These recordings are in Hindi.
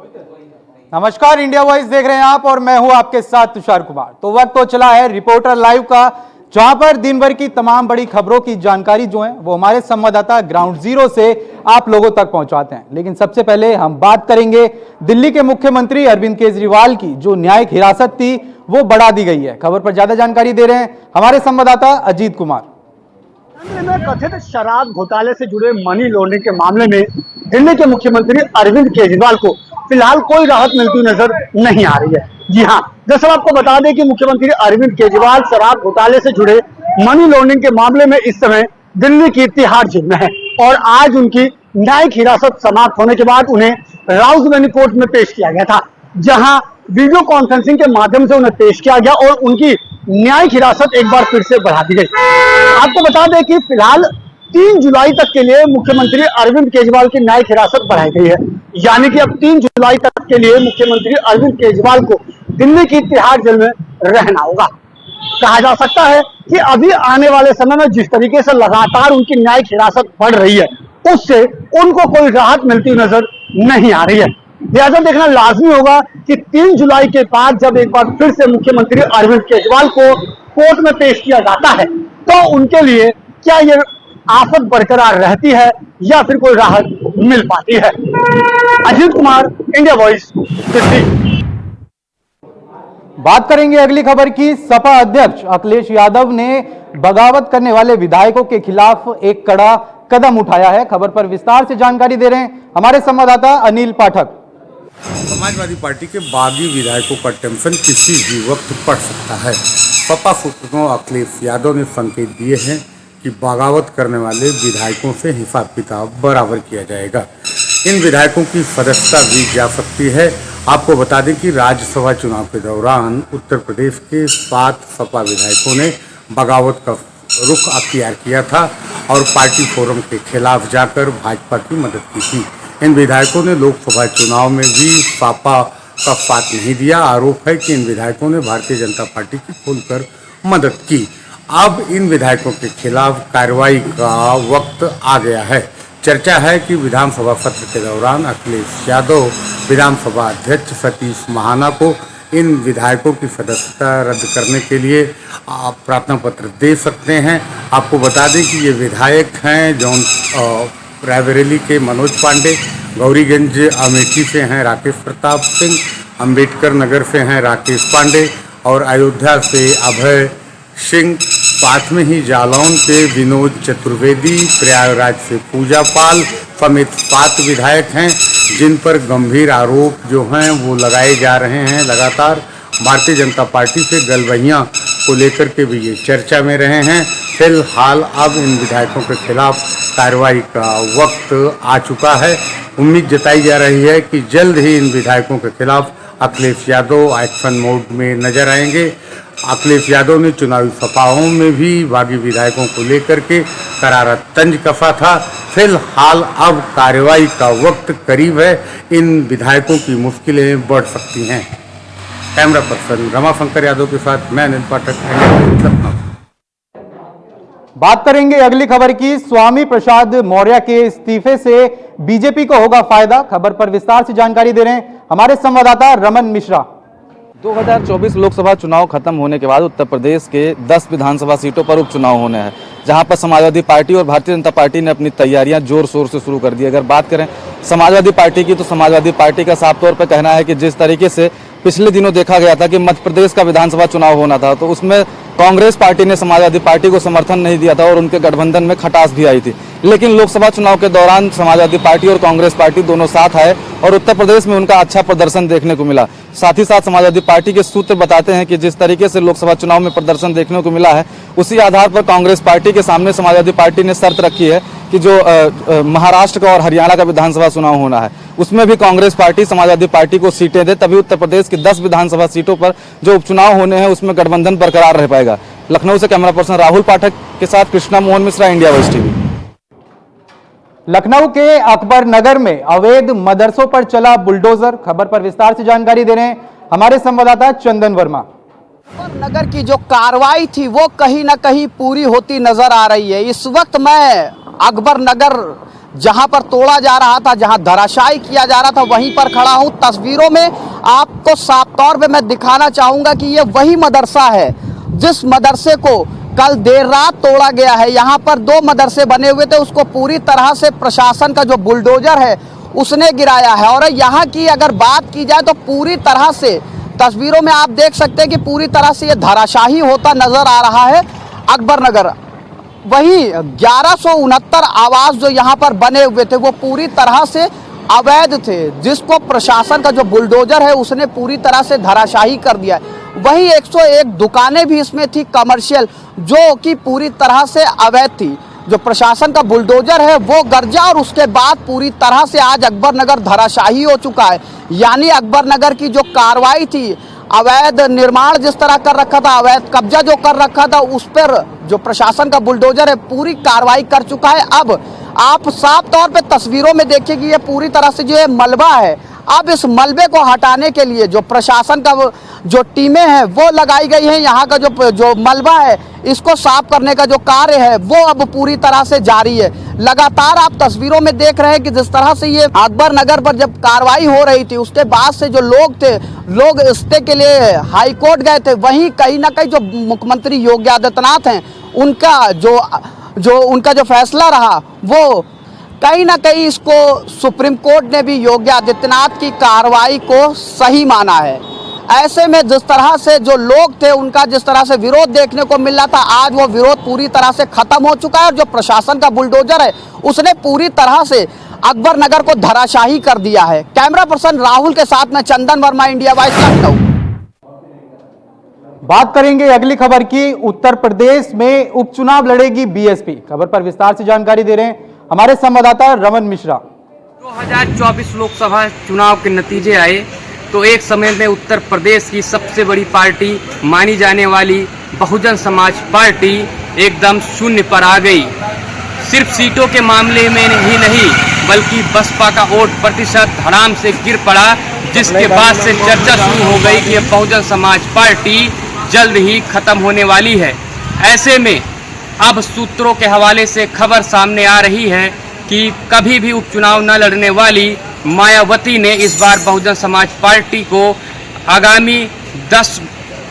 नमस्कार, इंडिया वॉइस देख रहे हैं आप और मैं हूं आपके साथ तुषार कुमार। तो वक्त तो चला है रिपोर्टर लाइव का, जहां पर दिन भर की तमाम बड़ी खबरों की जानकारी जो है वो हमारे संवाददाता ग्राउंड जीरो से आप लोगों तक पहुंचाते हैं। लेकिन सबसे पहले हम बात करेंगे दिल्ली के मुख्यमंत्री अरविंद केजरीवाल की, जो न्यायिक हिरासत थी वो बढ़ा दी गई है। खबर पर ज्यादा जानकारी दे रहे हैं हमारे संवाददाता अजीत कुमार। केंद्र में कथित शराब घोटाले से जुड़े मनी लॉन्ड्रिंग के मामले में दिल्ली के मुख्यमंत्री अरविंद केजरीवाल को फिलहाल कोई राहत मिलती नजर नहीं आ रही है। जी हाँ, दरअसल आपको बता दें कि मुख्यमंत्री अरविंद केजरीवाल शराब घोटाले से जुड़े मनी लॉन्ड्रिंग के मामले में इस समय दिल्ली की तिहाड़ जेल में है और आज उनकी न्यायिक हिरासत समाप्त होने के बाद उन्हें राउज़ कोर्ट में पेश किया गया था, जहां वीडियो कॉन्फ्रेंसिंग के माध्यम से उन्हें पेश किया गया और उनकी न्यायिक हिरासत एक बार फिर से बढ़ा दी गई। आपको बता दें कि फिलहाल 3 जुलाई तक के लिए मुख्यमंत्री अरविंद केजरीवाल की न्यायिक हिरासत बढ़ाई गई है, यानी कि अब 3 जुलाई तक के लिए मुख्यमंत्री अरविंद केजरीवाल को दिल्ली की तिहाड़ जेल में रहना होगा। कहा जा सकता है कि अभी आने वाले समय में जिस तरीके से लगातार उनकी न्यायिक हिरासत बढ़ रही है, उससे उनको कोई राहत मिलती नजर नहीं आ रही है। लिहाजा देखना लाजमी होगा कि 3 जुलाई के बाद जब एक बार फिर से मुख्यमंत्री अरविंद केजरीवाल को कोर्ट में पेश किया जाता है तो उनके लिए क्या ये आफत बरकरार रहती है या फिर कोई राहत मिल पाती है। Ajit Kumar, India voice, Delhi. बात करेंगे अगली खबर की। सपा अध्यक्ष अखिलेश यादव ने बगावत करने वाले विधायकों के खिलाफ एक कड़ा कदम उठाया है। खबर पर विस्तार से जानकारी दे रहे हैं हमारे संवाददाता अनिल पाठक। समाजवादी पार्टी के बागी विधायकों का टेंशन किसी भी वक्त पड़ सकता है। सपा सुप्रीमो अखिलेश यादव ने संकेत दिए हैं कि बगावत करने वाले विधायकों से हिसाब किताब बराबर किया जाएगा। इन विधायकों की सदस्यता भी जा सकती है। आपको बता दें कि राज्यसभा चुनाव के दौरान उत्तर प्रदेश के 7 सपा विधायकों ने बगावत का रुख अख्तियार किया था और पार्टी फोरम के खिलाफ जाकर भाजपा की मदद की थी। इन विधायकों ने लोकसभा चुनाव में भी सपा का साथ नहीं दिया। आरोप है कि इन विधायकों ने भारतीय जनता पार्टी की खुलकर मदद की। अब इन विधायकों के खिलाफ कार्रवाई का वक्त आ गया है। चर्चा है कि विधानसभा सत्र के दौरान अखिलेश यादव विधानसभा अध्यक्ष सतीश महाना को इन विधायकों की सदस्यता रद्द करने के लिए प्रार्थना पत्र दे सकते हैं। आपको बता दें कि ये विधायक हैं जौन रायबरेली के मनोज पांडे, गौरीगंज अमेठी से हैं राकेश प्रताप सिंह, अंबेडकर नगर से हैं राकेश पांडे और अयोध्या से अभय सिंह, साथ में ही जालौन के विनोद चतुर्वेदी, प्रयागराज से पूजा पाल समेत 7 विधायक हैं जिन पर गंभीर आरोप जो हैं वो लगाए जा रहे हैं। लगातार भारतीय जनता पार्टी से गलबहियां को लेकर के भी ये चर्चा में रहे हैं। फिलहाल अब इन विधायकों के खिलाफ कार्रवाई का वक्त आ चुका है। उम्मीद जताई जा रही है कि जल्द ही इन विधायकों के खिलाफ अखिलेश यादव एक्शन मोड में नजर आएंगे। अखिलेश यादव ने चुनावी सभाओं में भी बागी विधायकों को लेकर के करारा तंज कसा था। फिलहाल अब कार्रवाई का वक्त करीब है। इन विधायकों की मुश्किलें बढ़ सकती हैं। कैमरा पर्सन रमाशंकर यादव के साथ मैं अनिल पाठक, लखनऊ। बात करेंगे अगली खबर की। स्वामी प्रसाद मौर्य के इस्तीफे से बीजेपी को होगा फायदा। खबर पर विस्तार से जानकारी दे रहे हैं हमारे संवाददाता रमन मिश्रा। 2024 लोकसभा चुनाव खत्म होने के बाद उत्तर प्रदेश के 10 विधानसभा सीटों पर उपचुनाव होने हैं, जहां पर समाजवादी पार्टी और भारतीय जनता पार्टी ने अपनी तैयारियां जोर शोर से शुरू कर दी। अगर बात करें समाजवादी पार्टी की, तो समाजवादी पार्टी का साफ तौर पर कहना है कि जिस तरीके से पिछले दिनों देखा गया था कि मध्य प्रदेश का विधानसभा चुनाव होना था, तो उसमें कांग्रेस पार्टी ने समाजवादी पार्टी को समर्थन नहीं दिया था और उनके गठबंधन में खटास भी आई थी। लेकिन लोकसभा चुनाव के दौरान समाजवादी पार्टी और कांग्रेस पार्टी दोनों साथ आए और उत्तर प्रदेश में उनका अच्छा प्रदर्शन देखने को मिला। साथ ही साथ समाजवादी पार्टी के सूत्र बताते हैं कि जिस तरीके से लोकसभा चुनाव में प्रदर्शन देखने को मिला है, उसी आधार पर कांग्रेस पार्टी के सामने समाजवादी पार्टी ने शर्त रखी है कि जो महाराष्ट्र का और हरियाणा का विधानसभा चुनाव होना है, उसमें भी कांग्रेस पार्टी समाजवादी पार्टी को सीटें दे, तभी उत्तर प्रदेश की 10 विधानसभा सीटों पर जो उपचुनाव होने हैं उसमें गठबंधन बरकरार रह पाएगा। लखनऊ से कैमरा पर्सन राहुल पाठक के साथ Krishna Mohan Mishra, India voice TV. Lucknow के अकबर नगर में अवैध मदरसों पर चला बुलडोजर। खबर पर विस्तार से जानकारी दे रहे हैं हमारे संवाददाता चंदन वर्मा। अकबर नगर की जो कार्रवाई थी वो कहीं ना कहीं पूरी होती नजर आ रही है। इस वक्त मैं अकबर नगर जहां पर तोड़ा जा रहा था, जहां धराशायी किया जा रहा था, वहीं पर खड़ा हूं। तस्वीरों में आपको साफ तौर पे मैं दिखाना चाहूंगा कि ये वही मदरसा है जिस मदरसे को कल देर रात तोड़ा गया है। यहाँ पर 2 मदरसे बने हुए थे, उसको पूरी तरह से प्रशासन का जो बुलडोजर है उसने गिराया है। और यहाँ की अगर बात की जाए तो पूरी तरह से तस्वीरों में आप देख सकते हैं कि पूरी तरह से ये धराशाही होता नजर आ रहा है अकबर नगर। वही 1169 आवास जो यहाँ पर बने हुए थे वो पूरी तरह से अवैध थे, जिसको प्रशासन का जो बुलडोजर है उसने पूरी तरह से धराशाही कर दिया है। वही 101 दुकानें भी इसमें थी कमर्शियल, जो कि पूरी तरह से अवैध थी। जो प्रशासन का बुलडोजर है वो गरजा और उसके बाद पूरी तरह से आज अकबर नगर धराशाही हो चुका है। यानी अकबर नगर की जो कार्रवाई थी, अवैध निर्माण जिस तरह कर रखा था, अवैध कब्जा जो कर रखा था, उस पर जो प्रशासन का बुलडोजर है पूरी कार्रवाई कर चुका है। अब आप साफ तौर पे तस्वीरों में देखिए कि ये पूरी तरह से जो है मलबा है। अब इस मलबे को हटाने के लिए जो प्रशासन का जो टीमें हैं वो लगाई गई हैं। यहाँ का जो मलबा है इसको साफ करने का जो कार्य है वो अब पूरी तरह से जारी है। लगातार आप तस्वीरों में देख रहे हैं कि जिस तरह से ये अकबर नगर पर जब कार्रवाई हो रही थी उसके बाद से जो लोग थे, लोग इस्तीफे के लिए हाई कोर्ट गए थे। वहीं कहीं ना कहीं जो मुख्यमंत्री योगी आदित्यनाथ हैं उनका जो फैसला रहा वो कहीं ना कहीं इसको सुप्रीम कोर्ट ने भी योगी आदित्यनाथ की कार्रवाई को सही माना है। ऐसे में जिस तरह से जो लोग थे उनका जिस तरह से विरोध देखने को मिल रहा था, आज वो विरोध पूरी तरह से खत्म हो चुका है। और जो प्रशासन का बुलडोजर है उसने पूरी तरह से अकबर नगर को धराशाही कर दिया है। कैमरा पर्सन राहुल के साथ में चंदन वर्मा, इंडिया वॉइस, लखनऊ। बात करेंगे अगली खबर की। उत्तर प्रदेश में उपचुनाव लड़ेगी बीएसपी। खबर पर विस्तार से जानकारी दे रहे हैं हमारे संवाददाता रमन मिश्रा। 2024 लोकसभा चुनाव के नतीजे आए तो एक समय में उत्तर प्रदेश की सबसे बड़ी पार्टी मानी जाने वाली बहुजन समाज पार्टी एकदम शून्य पर आ गई। सिर्फ सीटों के मामले में ही नहीं बल्कि बसपा का वोट प्रतिशत धड़ाम से गिर पड़ा, जिसके बाद से चर्चा शुरू हो गई कि बहुजन समाज पार्टी जल्द ही खत्म होने वाली है। ऐसे में अब सूत्रों के हवाले से खबर सामने आ रही है कि कभी भी उपचुनाव न लड़ने वाली मायावती ने इस बार बहुजन समाज पार्टी को आगामी 10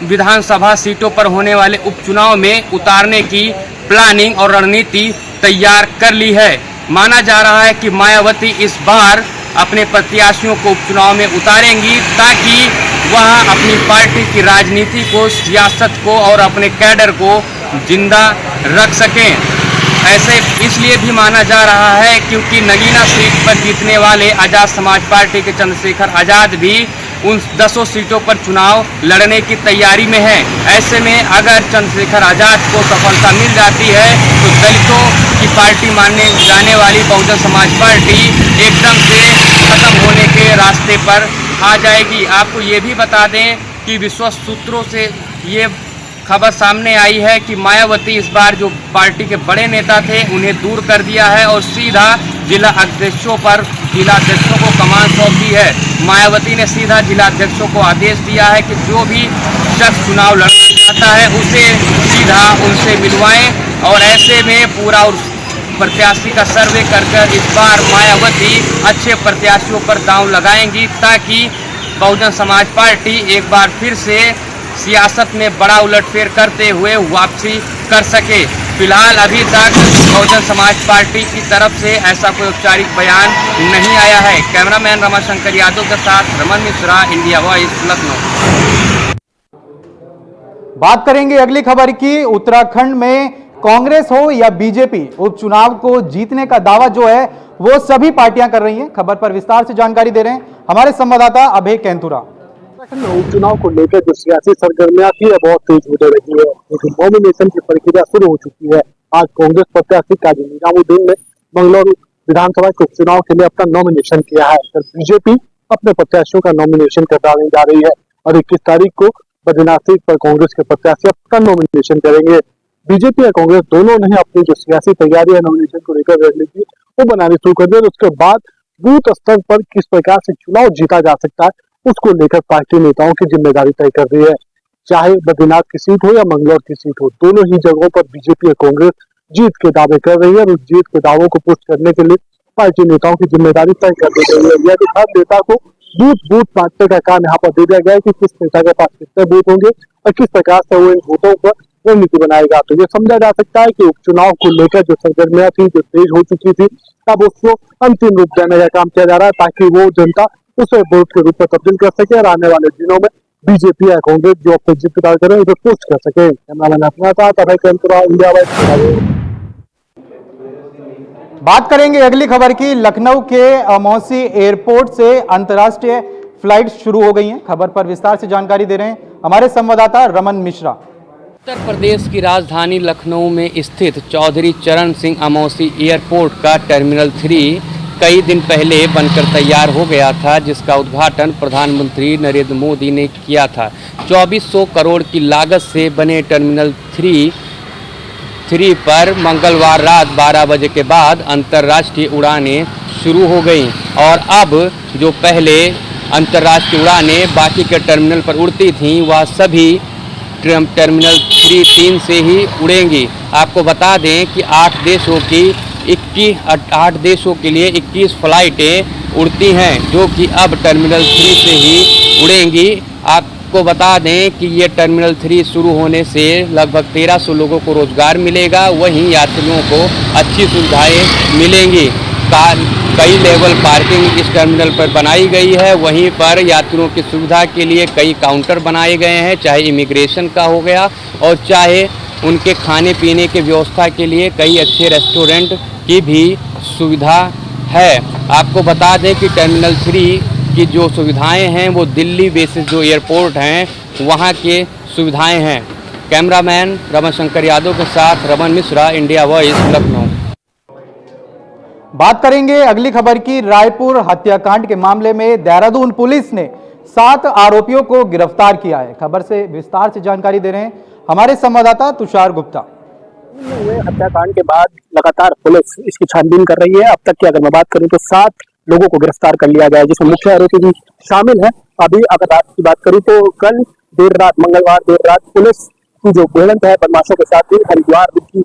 विधानसभा सीटों पर होने वाले उपचुनाव में उतारने की प्लानिंग और रणनीति तैयार कर ली है। माना जा रहा है कि मायावती इस बार अपने प्रत्याशियों को उपचुनाव में उतारेंगी ताकि वह अपनी पार्टी की राजनीति को, सियासत को और अपने कैडर को जिंदा रख सकें। ऐसे इसलिए भी माना जा रहा है क्योंकि नगीना सीट पर जीतने वाले आज़ाद समाज पार्टी के चंद्रशेखर आज़ाद भी उन 10 सीटों पर चुनाव लड़ने की तैयारी में है। ऐसे में अगर चंद्रशेखर आज़ाद को सफलता मिल जाती है तो दलितों की पार्टी मानने जाने वाली बहुजन समाज पार्टी एकदम से खत्म होने के रास्ते पर आ जाएगी। आपको ये भी बता दें कि विश्वस्त सूत्रों से ये खबर सामने आई है कि मायावती इस बार जो पार्टी के बड़े नेता थे उन्हें दूर कर दिया है और सीधा जिला अध्यक्षों को कमान सौंप दी है। मायावती ने सीधा जिला अध्यक्षों को आदेश दिया है कि जो भी शख्स चुनाव लड़ना चाहता है उसे सीधा उनसे मिलवाएं और ऐसे में पूरा प्रत्याशी का सर्वे कर इस बार मायावती अच्छे प्रत्याशियों पर दांव लगाएंगी ताकि बहुजन समाज पार्टी एक बार फिर से सियासत में बड़ा उलटफेर करते हुए वापसी कर सके। फिलहाल अभी तक बहुजन समाज पार्टी की तरफ से ऐसा कोई औपचारिक बयान नहीं आया है। कैमरामैन रमाशंकर यादव के साथ रमन मिश्रा, इंडिया वॉइस, लखनऊ। बात करेंगे अगली खबर की। उत्तराखंड में कांग्रेस हो या बीजेपी, उपचुनाव को जीतने का दावा जो है वो सभी पार्टियां कर रही हैं। खबर पर विस्तार से जानकारी दे रहे हैं हमारे संवाददाता अभय कैंतुरा। उपचुनाव को लेकर जो सियासी सरगर्मियां थी बहुत तेज होने लगी है, क्योंकि नॉमिनेशन की प्रक्रिया शुरू हो चुकी है। आज कांग्रेस प्रत्याशी काजी निजामुद्दीन ने मंगलौर विधानसभा के उपचुनाव के लिए अपना नॉमिनेशन किया है, तो बीजेपी अपने प्रत्याशियों का नॉमिनेशन करवाने जा रही है और 21 तारीख को बद्रीनाथ सीट पर कांग्रेस के प्रत्याशी अपना नॉमिनेशन करेंगे। बीजेपी और कांग्रेस दोनों ने अपनी जो सियासी तैयारी है नॉमिनेशन को लेकर रणनीति वो बनानी शुरू कर दी और उसके बाद बूथ स्तर पर किस प्रकार से चुनाव जीता जा सकता है उसको लेकर पार्टी नेताओं की जिम्मेदारी तय कर रही है। चाहे बद्रीनाथ की सीट हो या मंगलौर की सीट हो, दोनों ही जगहों पर बीजेपी और कांग्रेस जीत के दावे कर रही है और उस जीत के दावों को पुष्ट करने के लिए पार्टी नेताओं की जिम्मेदारी तय कर दी गई है। यदि हर नेता को बूथ बूथ बांटने का काम यहाँ पर दे दिया गया है कि किस नेता के पास कितने बूथ होंगे और किस प्रकार से वो इन बूथों पर रणनीति बनाएगा। तो ये समझा जा सकता है कि उपचुनाव को लेकर जो सरगर्मियां थी, जो तेज हो चुकी थी, अब उसको अंतिम रूप देने का काम किया जा रहा है ताकि वो जनता उसे वोट के रूप में तब्दील कर सके और आने वाले दिनों में बीजेपी या कांग्रेस जो अपनी जीत करें उसे पोस्ट कर सके। कैमरामैन अपना साथ अभय कंतरा, इंडिया वाइड। बात करेंगे अगली खबर की। लखनऊ के अमौसी एयरपोर्ट से अंतर्राष्ट्रीय फ्लाइट शुरू हो गई हैं। खबर पर विस्तार से जानकारी दे रहे हैं हमारे संवाददाता रमन मिश्रा। उत्तर प्रदेश की राजधानी लखनऊ में स्थित चौधरी चरण सिंह अमौसी एयरपोर्ट का टर्मिनल 3 कई दिन पहले बनकर तैयार हो गया था, जिसका उद्घाटन प्रधानमंत्री नरेंद्र मोदी ने किया था। 2400 करोड़ की लागत से बने टर्मिनल 3 पर मंगलवार रात 12 बजे के बाद अंतर्राष्ट्रीय उड़ानें शुरू हो गईं और अब जो पहले अंतर्राष्ट्रीय उड़ानें बाकी के टर्मिनल पर उड़ती थीं वह सभी टर्मिनल 3 से ही उड़ेंगी। आपको बता दें कि 8 देशों के लिए 21 फ्लाइटें उड़ती हैं जो कि अब टर्मिनल 3 से ही उड़ेंगी। आपको बता दें कि ये टर्मिनल 3 शुरू होने से लगभग 1300 लोगों को रोजगार मिलेगा, वहीं यात्रियों को अच्छी सुविधाएं मिलेंगी। कई लेवल पार्किंग इस टर्मिनल पर बनाई गई है, वहीं पर यात्रियों की सुविधा के लिए कई काउंटर बनाए गए हैं, चाहे इमिग्रेशन का हो गया और चाहे उनके खाने पीने की व्यवस्था के लिए कई अच्छे रेस्टोरेंट की भी सुविधा है। आपको बता दें कि टर्मिनल 3 की जो सुविधाएं हैं वो दिल्ली बेसिस जो एयरपोर्ट हैं वहाँ के सुविधाएं हैं। कैमरामैन रमन शंकर यादव के साथ रमन मिश्रा, इंडिया वॉइस, लखनऊ। बात करेंगे अगली खबर की। रायपुर हत्याकांड के मामले में देहरादून पुलिस ने 7 आरोपियों को गिरफ्तार किया है। खबर से विस्तार से जानकारी दे रहे हैं हमारे संवाददाता तुषार गुप्ता। हुए हत्याकांड के बाद लगातार पुलिस इसकी छानबीन कर रही है। अब तक की अगर मैं बात करूं तो 7 लोगों को गिरफ्तार कर लिया गया है, जिसमें मुख्य आरोपी भी शामिल है। अभी अगर रात की बात करूं तो कल देर रात, मंगलवार देर रात, पुलिस की जो भिड़ंत है बदमाशों के साथ हुई हरिद्वार की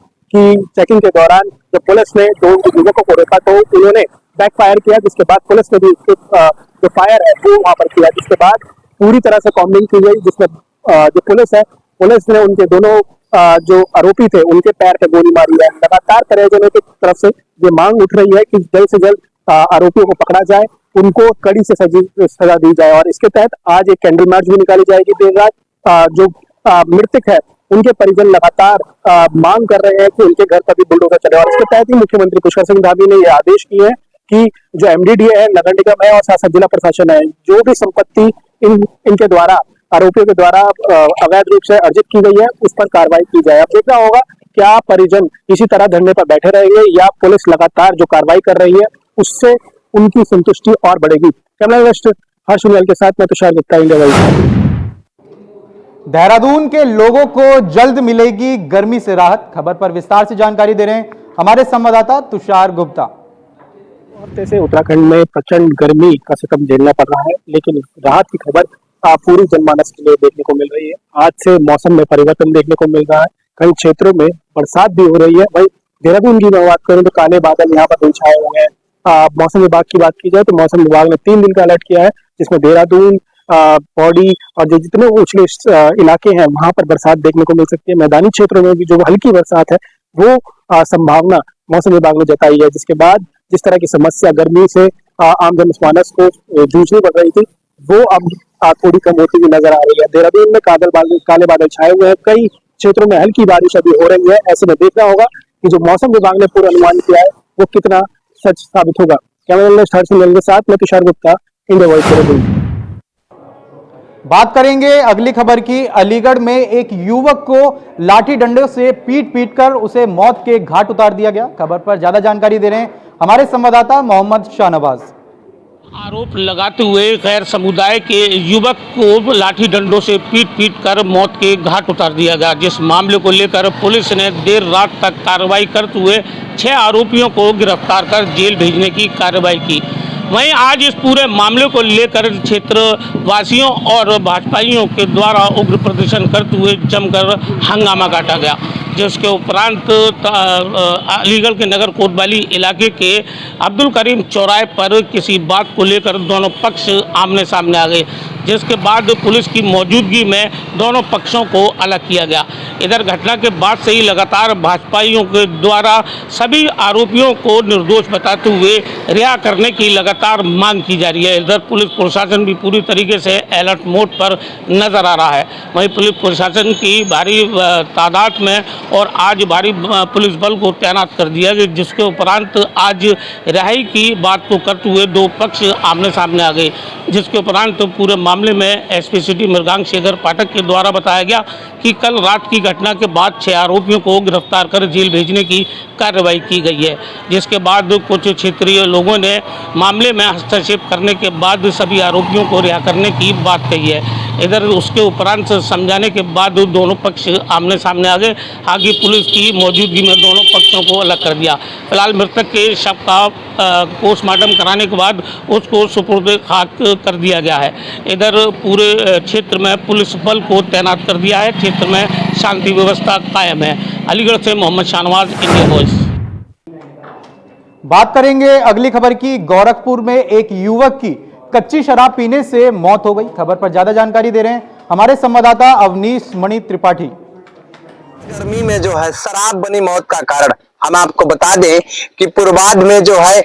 चेकिंग के दौरान जब पुलिस ने 2 युवकों को रोका तो उन्होंने बैक फायर किया, जिसके बाद पुलिस ने भी जो फायर है वो वहां पर किया, जिसके बाद पूरी तरह से कॉम्बिंग की गई, जिसमें जो पुलिस ने उनके दोनों जो आरोपी थे उनके पैर पे गोली मारी है। लगातार परिजनों की तरफ से ये मांग उठ रही है कि जल्द से जल्द आरोपियों को पकड़ा जाए, उनको कड़ी से सजा दी जाए और इसके तहत आज एक कैंडल मार्च भी निकाली जाएगी देर रात। जो मृतक है उनके परिजन लगातार मांग कर रहे हैं कि उनके घर पर भी बुलडोजर चले और इसके तहत ही मुख्यमंत्री पुष्कर सिंह धामी ने ये आदेश किए हैं कि जो एमडीडीए है, नगर निगम है और साथ साथ जिला प्रशासन है, जो भी संपत्ति इनके द्वारा आरोपियों के द्वारा अवैध रूप से अर्जित की गई है उस पर कार्रवाई की जाए। अब देखना होगा क्या परिजन इसी तरह धरने पर बैठे रहेंगे या पुलिस लगातार जो कार्रवाई कर रही है उससे उनकी संतुष्टि और बढ़ेगी। कैमरा हर्ष उनियाल के साथ मैं तुषार गुप्ता, इंडिया वाइज। देहरादून के लोगों को जल्द मिलेगी गर्मी से राहत। खबर पर विस्तार से जानकारी दे रहे हैं हमारे संवाददाता तुषार गुप्ता। हफ्ते से उत्तराखंड में प्रचंड गर्मी का सितम झेलना पड़ रहा है, लेकिन राहत की खबर पूरी जनमानस के लिए देखने को मिल रही है। आज से मौसम में परिवर्तन देखने को मिल रहा है, कई क्षेत्रों में बरसात भी हो रही है। वही देहरादून की मैं बात करूं तो काले बादल यहाँ पर छाए हुए हैं। मौसम विभाग की बात की जाए तो मौसम विभाग ने 3 दिन का अलर्ट किया है, जिसमें देहरादून, पौड़ी और जो जितने ऊंचे इलाके हैं वहां पर बरसात देखने को मिल सकती है। मैदानी क्षेत्रों में भी जो हल्की बरसात है वो संभावना मौसम विभाग ने जताई है, जिसके बाद जिस तरह की समस्या गर्मी से आम जनमानस को जूझनी पड़ रही थी वो अब थोड़ी कम होती हुई नजर आ रही है। देहरादून में काले बादल छाए हुए हैं, कई क्षेत्रों में हल्की बारिश अभी हो रही है। ऐसे में देखना होगा कि जो मौसम विभाग ने पूर्वानुमान किया है वो कितना सच साबित होगा। कैमरा हर्ष उनियाल के साथ मैं तुषार गुप्ता, इंडिया वॉइस, देहरादून। बात करेंगे अगली खबर की। अलीगढ़ में एक युवक को लाठी डंडे से पीट कर उसे मौत के घाट उतार दिया गया। खबर पर ज्यादा जानकारी दे रहे हैं हमारे संवाददाता मोहम्मद शाहनवाज। आरोप लगाते हुए गैर समुदाय के युवक को लाठी डंडों से पीट कर मौत के घाट उतार दिया गया, जिस मामले को लेकर पुलिस ने देर रात तक कार्रवाई करते हुए 6 आरोपियों को गिरफ्तार कर जेल भेजने की कार्रवाई की। वहीं आज इस पूरे मामले को लेकर क्षेत्र वासियों और भाजपाइयों के द्वारा उग्र प्रदर्शन करते हुए जमकर हंगामा काटा गया। जिसके उपरांत अलीगढ़ के नगर कोतवाली इलाके के अब्दुल करीम चौराहे पर किसी बात को लेकर दोनों पक्ष आमने सामने आ गए, जिसके बाद पुलिस की मौजूदगी में दोनों पक्षों को अलग किया गया। इधर घटना के बाद से ही लगातार भाजपाइयों के द्वारा सभी आरोपियों को निर्दोष बताते हुए रिहा करने की लगातार मांग की जा रही है। इधर पुलिस प्रशासन भी पूरी तरीके से अलर्ट मोड पर नजर आ रहा है। वहीं पुलिस प्रशासन की भारी तादाद में और आज भारी पुलिस बल को तैनात कर दिया गया, जिसके उपरांत आज रिहाई की बात को करते हुए दो पक्ष आमने सामने आ गए, जिसके उपरांत पूरे मामले में एसपी सिटी मृगांक शेखर पाठक के द्वारा बताया गया कि कल रात की घटना के बाद 6 आरोपियों को गिरफ्तार कर जेल भेजने की कार्रवाई की गई है, जिसके बाद कुछ क्षेत्रीय लोगों ने मामले में हस्तक्षेप करने के बाद सभी आरोपियों को रिहा करने की बात कही है। इधर उसके उपरांत समझाने के बाद दोनों पक्ष आमने सामने आ गए। आगे पुलिस की मौजूदगी में दोनों पक्षों को अलग कर दिया। फिलहाल मृतक के शव का पोस्टमार्टम कराने के बाद उसको सुपुर्द खाक कर दिया गया है। इधर पूरे क्षेत्र में पुलिस बल को तैनात कर दिया है। क्षेत्र में शांति व्यवस्था कायम है। अलीगढ़ से मोहम्मद शाहनवाज, इंडिया वॉइस। बात करेंगे अगली खबर की। गोरखपुर में एक युवक की कच्ची शराब पीने से मौत हो गई। खबर पर ज्यादा जानकारी दे रहे हैं हमारे संवाददाता अवनीश मणि त्रिपाठी। गर्मी में जो है शराब बनी मौत का कारण हम आपको बता दें कि पूर्वाध में जो है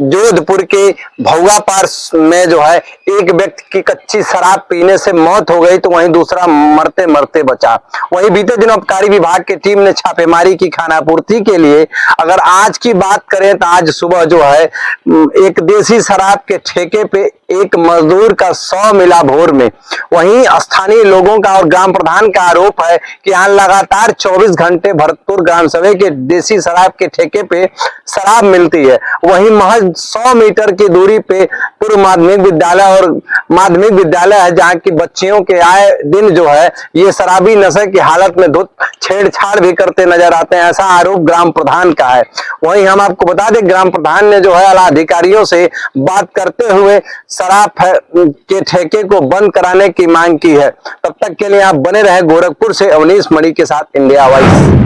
जोधपुर के भौगा पार में जो है एक व्यक्ति की कच्ची शराब पीने से मौत हो गई, तो वहीं दूसरा मरते मरते बचा। वहीं बीते दिनों आबकारी विभाग की टीम ने छापेमारी की खानापूर्ति के लिए। अगर आज की बात करें तो आज सुबह जो है एक देसी शराब के ठेके पे एक मजदूर का 100 मिला भोर में। वहीं स्थानीय लोगों का और ग्राम प्रधान का आरोप है कि यहाँ लगातार 24 घंटे भरतपुर ग्राम सभा के देसी शराब के ठेके पे शराब मिलती है। वहीं महज 100 मीटर की दूरी पे पूर्व माध्यमिक विद्यालय और माध्यमिक विद्यालय है, जहाँ की बच्चियों के आए दिन जो है ये शराबी नशे की हालत में धुत छेड़छाड़ भी करते नजर आते हैं, ऐसा आरोप ग्राम प्रधान का है। वहीं हम आपको बता दें ग्राम प्रधान ने जो है आला अधिकारियों से बात करते हुए शराब के ठेके को बंद कराने की मांग की है। तब तक के लिए आप बने रहे। गोरखपुर से अवनीश मणि के साथ, इंडिया वॉइस।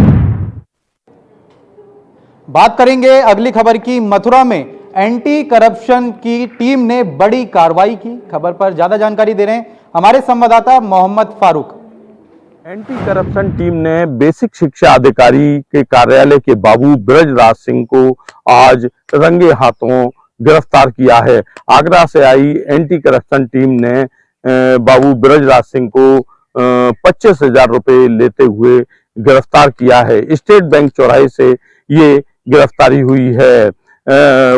बात करेंगे अगली खबर की। मथुरा में एंटी करप्शन की टीम ने बड़ी कार्रवाई की। खबर पर ज्यादा जानकारी दे रहे हैं हमारे संवाददाता Mohammad Farooq. Anti corruption team ने बेसिक शिक्षा अधिकारी के कार्यालय के बाबू ब्रजराज सिंह को आज रंगे हाथों गिरफ्तार किया है। आगरा से आई एंटी करप्शन टीम ने बाबू ब्रजराज सिंह को 25,000 रुपए लेते हुए गिरफ्तार किया है। स्टेट बैंक चौराहे से ये गिरफ्तारी हुई है।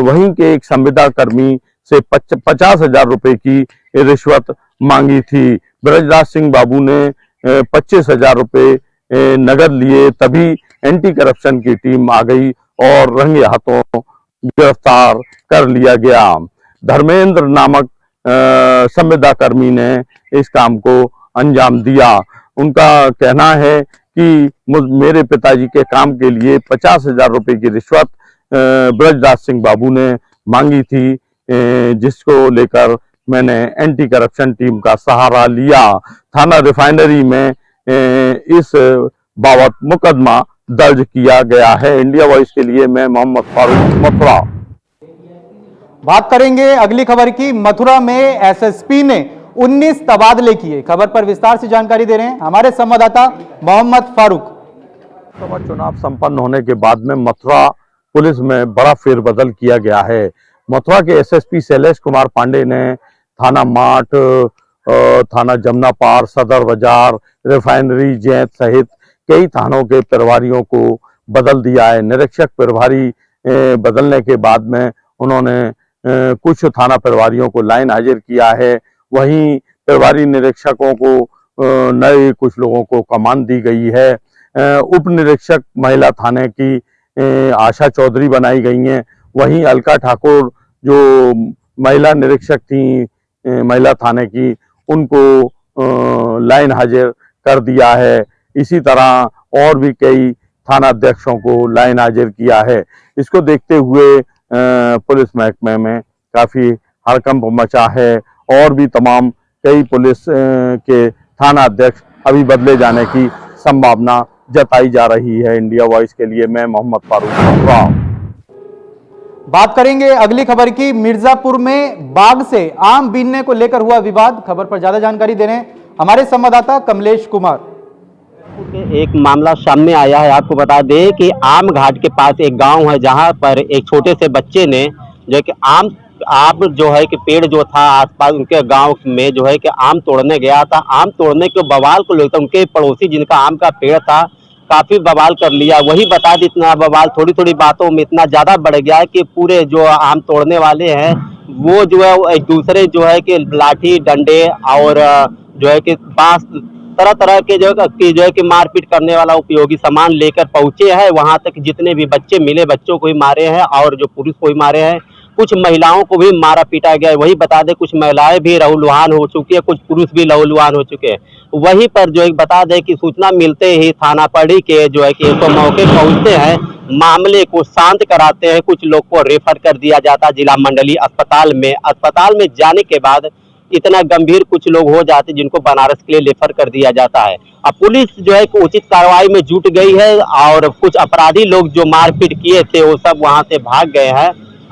वहीं के एक संविदा कर्मी से 50,000 रुपए की रिश्वत मांगी थी। ब्रजराज सिंह बाबू ने 25,000 रुपए नगद लिए, तभी एंटी करप्शन की टीम आ गई और रंगे हाथों गिरफ्तार कर लिया गया। धर्मेंद्र नामक संविदा कर्मी ने इस काम को अंजाम दिया। उनका कहना है कि मेरे पिताजी के काम के लिए 50,000 रुपए की रिश्वत ब्रजराज सिंह बाबू ने मांगी थी, जिसको लेकर मैंने एंटी करप्शन टीम का सहारा लिया। थाना रिफाइनरी में इस बाबत मुकदमा दर्ज किया गया है। इंडिया वॉइस के लिए मैं मोहम्मद फारूक, मथुरा। बात करेंगे अगली खबर की। मथुरा में एसएसपी ने 19 तबादले किए। खबर पर विस्तार से जानकारी दे रहे हैं हमारे संवाददाता मोहम्मद फारूक। लोकसभा चुनाव संपन्न होने के बाद में मथुरा पुलिस में बड़ा फेरबदल किया गया है। मथुरा के एसएसपी शैलेश कुमार पांडे ने थाना माठ, थाना जमुना पार, सदर बाजार, रिफाइनरी, जैत सहित कई थानों के प्रभारियों को बदल दिया है। निरीक्षक प्रभारी बदलने के बाद में उन्होंने कुछ थाना प्रभारियों को लाइन हाजिर किया है। वहीं प्रभारी निरीक्षकों को नए कुछ लोगों को कमान दी गई है। उप निरीक्षक महिला थाने की आशा चौधरी बनाई गई हैं। वहीं अलका ठाकुर जो महिला निरीक्षक थी महिला थाने की, उनको लाइन हाजिर कर दिया है। इसी तरह और भी कई थाना अध्यक्षों को लाइन हाजिर किया है। इसको देखते हुए पुलिस महकमे में काफी हड़कंप मचा है और भी तमाम कई पुलिस के थाना अध्यक्ष अभी बदले जाने की संभावना जताई जा रही है। इंडिया वॉइस के लिए मैं मोहम्मद फारूक राव। बात करेंगे अगली खबर की। मिर्जापुर में बाघ से आम बीनने को लेकर हुआ विवाद। खबर पर ज्यादा जानकारी दे रहे हैं हमारे संवाददाता कमलेश कुमार। एक मामला सामने आया है। आपको बता दें कि आम घाट के पास एक गांव है जहां पर एक छोटे से बच्चे ने जो है कि आम जो है कि पेड़ जो था आसपास उनके गांव में जो है कि आम तोड़ने गया था। आम तोड़ने के बवाल को लेकर उनके पड़ोसी जिनका आम का पेड़ था काफी बवाल कर लिया। वही बता दी इतना बवाल थोड़ी थोड़ी बातों में इतना ज्यादा बढ़ गया है कि पूरे जो आम तोड़ने वाले हैं वो जो है एक दूसरे जो है कि लाठी डंडे और जो है कि बांस तरह तरह के जो है कि मारपीट करने वाला उपयोगी सामान लेकर पहुंचे हैं। वहां तक जितने भी बच्चे मिले बच्चों को ही मारे हैं और जो पुरुष को ही मारे हैं। कुछ महिलाओं को भी मारा पीटा गया है। वही बता दें कुछ महिलाएं भी लहूलुहान हो चुकी है, कुछ पुरुष भी लहूलुहान हो चुके हैं। वहीं पर जो एक बता दें कि सूचना मिलते ही थाना पड़ी के जो है कि तो मौके पहुंचते हैं, मामले को शांत कराते हैं। कुछ लोग को रेफर कर दिया जाता है जिला मंडलीय अस्पताल में। अस्पताल में जाने के बाद इतना गंभीर कुछ लोग हो जाते जिनको बनारस के लिए रेफर कर दिया जाता है। अब पुलिस जो है कि उचित कार्रवाई में जुट गई है और कुछ अपराधी लोग जो मारपीट किए थे वो सब वहां से भाग गए हैं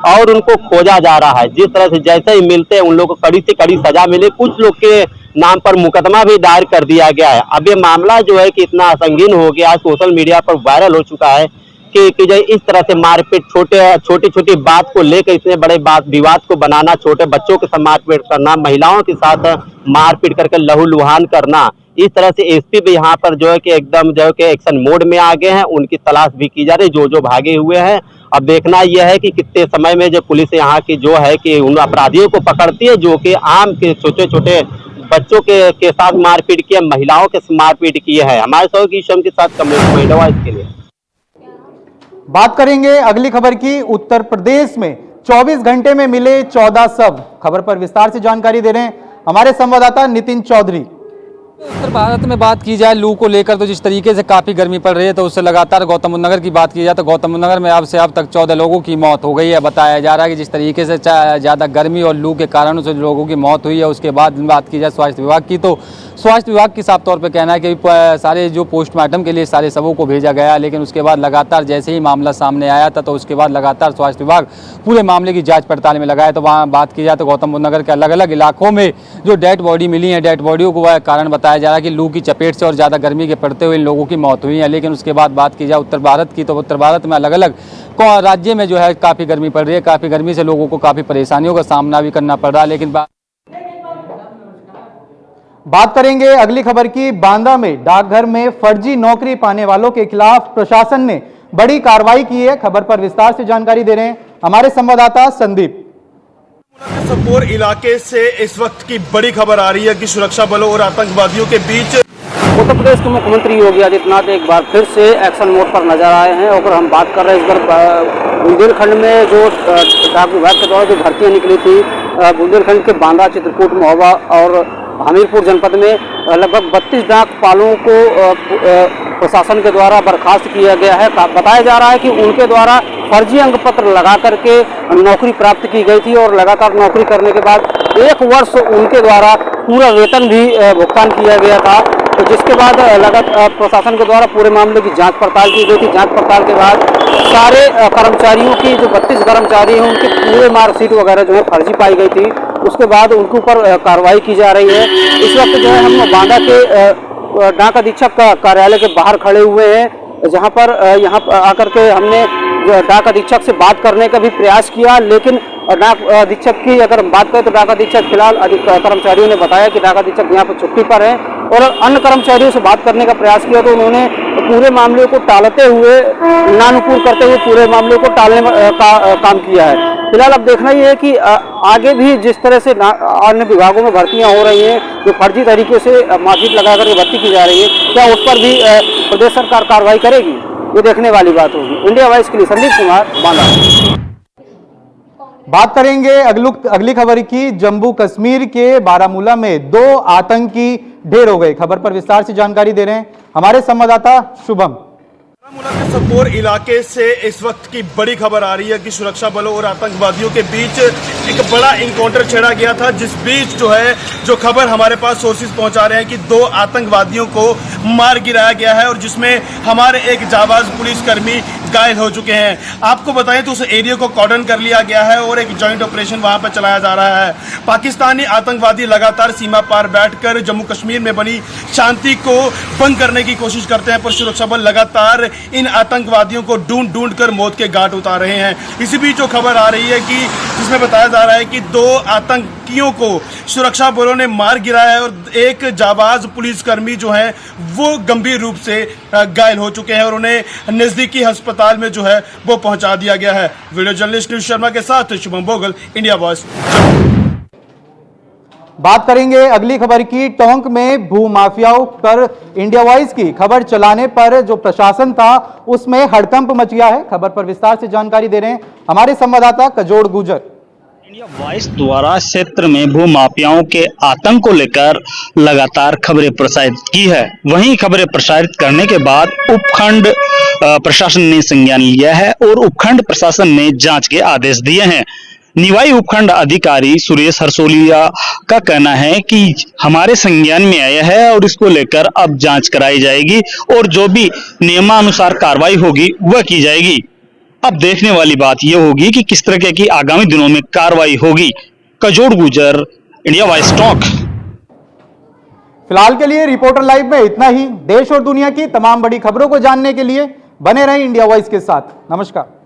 और उनको खोजा जा रहा है। जिस तरह से जैसे ही मिलते हैं उन लोगों को कड़ी से कड़ी सजा मिले। कुछ लोग के नाम पर मुकदमा भी दायर कर दिया गया है। अब ये मामला जो है कि इतना संगीन हो गया, सोशल मीडिया पर वायरल हो चुका है कि जो इस तरह से मारपीट छोटी छोटी बात को लेकर इतने बड़े बात विवाद को बनाना, छोटे बच्चों के साथ मारपीट करना, महिलाओं के साथ मारपीट करके लहूलुहान करना, इस तरह से एसपी भी यहाँ पर जो है कि एकदम जो है कि एक्शन मोड में आ गए हैं। उनकी तलाश भी की जा रही है जो भागे हुए हैं। अब देखना यह है कि कितने समय में जो पुलिस यहाँ की जो है कि उन अपराधियों को पकड़ती है जो कि आम के छोटे छोटे बच्चों के साथ मारपीट किए, महिलाओं के मारपीट किए हैं। हमारे सहयोगी के साथ कमलेश महिला इसके लिए बात करेंगे अगली खबर की। उत्तर प्रदेश में 24 घंटे में मिले 14 शव। खबर पर विस्तार से जानकारी दे रहे हैं हमारे संवाददाता नितिन चौधरी। उत्तर भारत में बात की जाए लू को लेकर तो जिस तरीके से काफ़ी गर्मी पड़ रही है तो उससे लगातार गौतम बुद्ध नगर की बात की जाए तो गौतम बुद्ध नगर में अब तक 14 लोगों की मौत हो गई है। बताया जा रहा है कि जिस तरीके से ज़्यादा गर्मी और लू के कारण से लोगों की मौत हुई है। उसके बाद बात की जाए स्वास्थ्य विभाग की तो स्वास्थ्य विभाग की साफ तौर पर कहना है कि सारे जो पोस्टमार्टम के लिए सारे शवों को भेजा गया, लेकिन उसके बाद लगातार जैसे ही मामला सामने आया था तो उसके बाद लगातार स्वास्थ्य विभाग पूरे मामले की जाँच पड़ताल में लगा है। तो वहाँ बात की जाए तो गौतम बुद्ध नगर के अलग अलग इलाकों में जो डेड बॉडी मिली है, डेड बॉडियों को कारण बताया जा रहा है कि लू की चपेट से और ज़्यादा गर्मी के पड़ते हुए इन लोगों की मौत हुई है। लेकिन उसके बाद बात की जाए उत्तर भारत की तो उत्तर भारत में अलग अलग राज्य में जो है काफ़ी गर्मी पड़ रही है। काफ़ी गर्मी से लोगों को काफ़ी परेशानियों का सामना भी करना पड़ रहा है। लेकिन बात करेंगे अगली खबर की। बांदा में डाकघर में फर्जी नौकरी पाने वालों के खिलाफ प्रशासन ने बड़ी कार्रवाई की है। खबर पर विस्तार से जानकारी दे रहे हैं हमारे संवाददाता संदीप। सपोर इलाके से इस वक्त की बड़ी खबर आ रही है कि सुरक्षा बलों और आतंकवादियों के बीच उत्तर प्रदेश के मुख्यमंत्री योगी आदित्यनाथ एक बार फिर से एक्शन मोड पर नजर आए हैं। और हम बात कर रहे हैं इस बार बुंदेलखंड में जो डाक विभाग के द्वारा जो भर्तियां निकली थी बुंदेलखंड के बांदा, चित्रकूट, महोबा और हमीरपुर जनपद में लगभग 32 डाकपालों को प्रशासन के द्वारा बर्खास्त किया गया है। बताया जा रहा है कि उनके द्वारा फर्जी अंक पत्र लगा करके नौकरी प्राप्त की गई थी और लगातार नौकरी करने के बाद 1 वर्ष उनके द्वारा पूरा वेतन भी भुगतान किया गया था। तो जिसके बाद लगातार प्रशासन के द्वारा पूरे मामले की जांच पड़ताल की गई थी। जांच पड़ताल के बाद सारे कर्मचारियों की जो 32 कर्मचारी हैं उनकी पूरे मार्कशीट वगैरह जो है फर्जी पाई गई थी। उसके बाद उनके ऊपर कार्रवाई की जा रही है। इस वक्त जो है हम बांदा के डाक अधीक्षक कार्यालय के बाहर खड़े हुए हैं, जहां पर यहाँ आकर के हमने डाक अधीक्षक से बात करने का भी प्रयास किया। लेकिन डाक अधीक्षक की अगर हम बात करें तो डाक अधीक्षक फिलहाल कर्मचारियों ने बताया कि डाक अधीक्षक यहाँ पर छुट्टी पर हैं। और अन्य कर्मचारियों से बात करने का प्रयास किया तो उन्होंने पूरे मामले को टालते हुए, नानुकूल करते हुए पूरे मामले को टालने का काम किया है। फिलहाल अब देखना ये है कि आगे भी जिस तरह से अन्य विभागों में भर्तियां हो रही हैं, जो फर्जी तरीके से मार्कशीट लगा करके भर्ती की जा रही है, क्या उस पर भी प्रदेश सरकार कार्रवाई करेगी, ये देखने वाली बात होगी। इंडिया वॉइस के लिए संदीप कुमार, बांदा। बात करेंगे अगली खबर की। जम्मू कश्मीर के बारामूला में 2 आतंकी ढेर हो गए। खबर पर विस्तार से जानकारी दे रहे हैं हमारे संवाददाता शुभम। के सपोर इलाके से इस वक्त की बड़ी खबर आ रही है कि सुरक्षा बलों और आतंकवादियों के बीच एक बड़ा इनकाउंटर छेड़ा गया था, जिस बीच जो खबर हमारे पास सोर्सेज पहुंचा रहे हैं कि 2 आतंकवादियों को मार गिराया गया है और जिसमें हमारे एक जाबाज पुलिसकर्मी घायल हो चुके हैं। आपको बताएं तो उस एरिया को कॉर्डन कर लिया गया है और एक जॉइंट ऑपरेशन वहां पर चलाया जा रहा है। पाकिस्तानी आतंकवादी लगातार सीमा पार बैठकर जम्मू कश्मीर में बनी शांति को भंग करने की कोशिश करते हैं, पर सुरक्षा बल लगातार इन आतंकवादियों को ढूंढ कर मौत के घाट उतार रहे हैं। इसी बीच जो खबर आ रही है कि जिसमें बताया जा रहा है कि 2 आतंकियों को सुरक्षा बलों ने मार गिराया है और एक जाबाज पुलिसकर्मी वो गंभीर रूप से घायल हो चुके हैं और उन्हें नजदीकी अस्पताल में वो पहुंचा दिया गया है। वीडियो जर्नलिस्ट न्यूज शर्मा के साथ शुभम बोगल, इंडिया वॉइस। बात करेंगे अगली खबर की। टोंक में भू माफियाओं पर इंडिया वॉइस की खबर चलाने पर जो प्रशासन था उसमें हड़कंप मच गया है। खबर पर विस्तार से जानकारी दे रहे हैं हमारे संवाददाता कजोड़ गुजर। इंडिया वॉइस द्वारा क्षेत्र में भू माफियाओं के आतंक को लेकर लगातार खबरें प्रसारित की है। वहीं खबरें प्रसारित करने के बाद उपखंड प्रशासन ने संज्ञान लिया है और उपखंड प्रशासन ने जांच के आदेश दिए हैं। निवाई उपखंड अधिकारी सुरेश हरसोलिया का कहना है कि हमारे संज्ञान में आया है और इसको लेकर अब जांच कराई जाएगी और जो भी नियमानुसार कार्रवाई होगी वह की जाएगी। अब देखने वाली बात यह होगी कि किस तरह की आगामी दिनों में कार्रवाई होगी। कजोड़ गुजर, इंडिया वॉइस टॉक। फिलहाल के लिए रिपोर्टर लाइव में इतना ही। देश और दुनिया की तमाम बड़ी खबरों को जानने के लिए बने रहें इंडिया वॉइस के साथ। नमस्कार।